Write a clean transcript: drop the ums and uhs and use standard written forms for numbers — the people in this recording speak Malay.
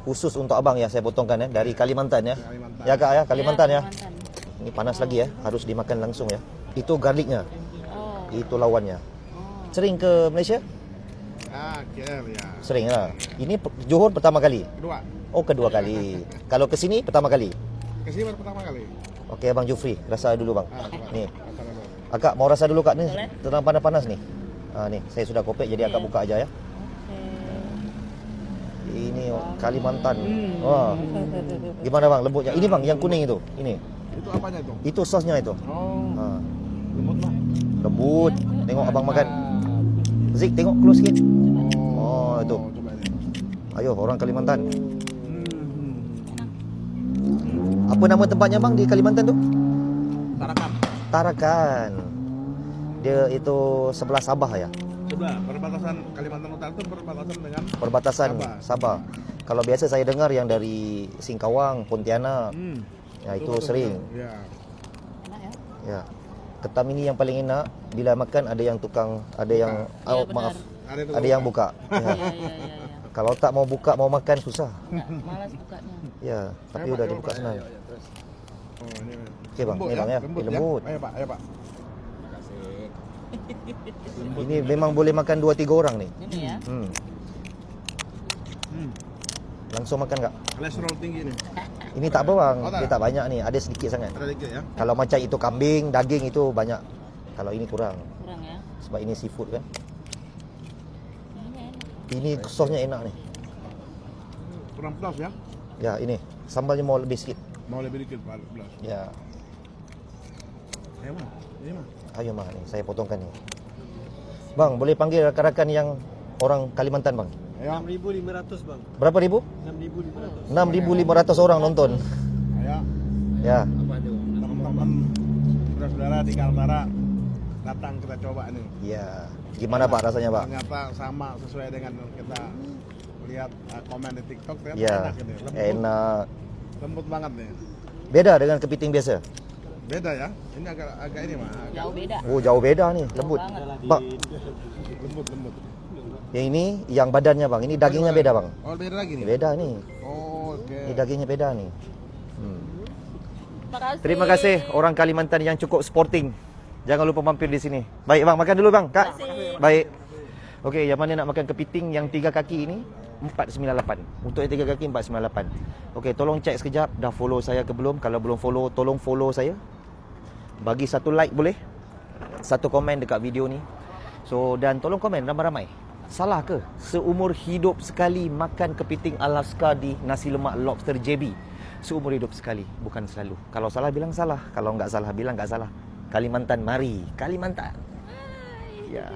khusus untuk abang ya, saya potongkan ya, dari Kalimantan ya. Kalimantan. Ya Kak ya, Kalimantan ya. Kalimantan. Ini panas lagi ya, harus dimakan langsung ya. Itu garlicnya, Oh. itu lawannya. Oh. Sering ke Malaysia? KL ya. Sering lah. Ini Johor pertama kali. Kedua. Oh, kedua kali. Kalau ke sini pertama kali. Kesini baru pertama kali. Okey Abang Jufri, rasa dulu bang. Coba. Nih. Rasa dulu. Akak mau rasa dulu Kak ni. Boleh. Tentang panas-panas nih. Nih, saya sudah kopek jadi akak Ya. buka aja ya. Oke. Ini Kalimantan. Wah. Gimana bang lembutnya? Ini bang yang kuning itu. Ini. Itu apanya itu? Itu sosnya itu. Oh, Ha. lembut lah. Lembut. Tengok abang makan. Zik tengok close sikit. Oh, itu. Coba ini. Ayo orang Kalimantan. Hmm. Apa nama tempatnya bang di Kalimantan tu? Tarakan. Tarakan. Dia itu sebelah Sabah ya. Sebelah perbatasan Kalimantan Utara itu perbatasan dengan Perbatasan Sabah. Kalau biasa saya dengar yang dari Singkawang, Pontianak. Ya itu sering. Ya. Enak ya? Ya. Ketam ini yang paling enak bila makan ada yang tukang, ada yang Iya, maaf, Ada itu ada yang buka. Ya. Iya, iya, iya, iya. Kalau tak mau buka, mau makan susah. Nggak, malas bukanya. Ya, tapi Ayo, udah Pak, dibuka ayo, senang. ayo, ayo, terus. Oh, ini. Okey, Bang. Ini, Bang, ya. Lembut, Lembut. Ayo Pak, ayo Pak. Ini memang boleh makan 2-3 orang nih. Ini ya. Langsung makan Kak. Kolesterol tinggi nih. Ini tak apa Bang, Oh, tak dia ada? tak banyak nih, ada sedikit sangat. Ada dikit ya. Kalau macam itu kambing, daging itu banyak. Kalau ini kurang. Kurang ya. Sebab ini seafood kan. Ini enak. Ini sosnya enak nih. Kurang plus ya. Ya, ini. Sambalnya mau lebih sikit. Mau lebih dikit Pak, plus. Ya. Ayo mah. Ini mah. Ayo Mak nih, saya potongkan nih. Bang, boleh panggil rakan-rakan yang orang Kalimantan Bang. Ayo. 6.500 bang. Berapa ribu? 6.500. 6.500 orang nonton. Ayo. Ya. Teman-teman saudara-saudara di Kaltara datang kita coba nih. Ya. Gimana Pak rasanya Pak? Ternyata sama sesuai dengan kita lihat komen di TikTok ternyata Ya. enak ini. Lembut, Enak. lembut banget nih. Beda dengan kepiting biasa. Beda ya. Ini agak ini mah. Agak Jauh beda. Oh, jauh beda nih, lembut. banget. Pak, lembut. yang ini yang badannya Bang. Ini dagingnya beda Bang. Oh, beda lagi nih. Beda nih. Oh, oke. Ini dagingnya beda nih. Makasih. Terima kasih orang Kalimantan yang cukup sporting. Jangan lupa mampir di sini. Baik Bang, makan dulu Bang. Kak. Baik. Okey, yang mana nak makan kepiting yang 3 kaki ini 498. Untuk yang 3 kaki 498. Okey, tolong cek sekejap dah follow saya ke belum. Kalau belum follow, tolong follow saya. Bagi satu like boleh. Satu komen dekat video ni. So dan tolong komen ramai-ramai. Salah ke seumur hidup sekali makan kepiting Alaska di nasi lemak lobster JB? Seumur hidup sekali, bukan selalu. Kalau salah bilang salah, kalau enggak salah bilang enggak salah. Kalimantan mari, Kalimantan. Ya.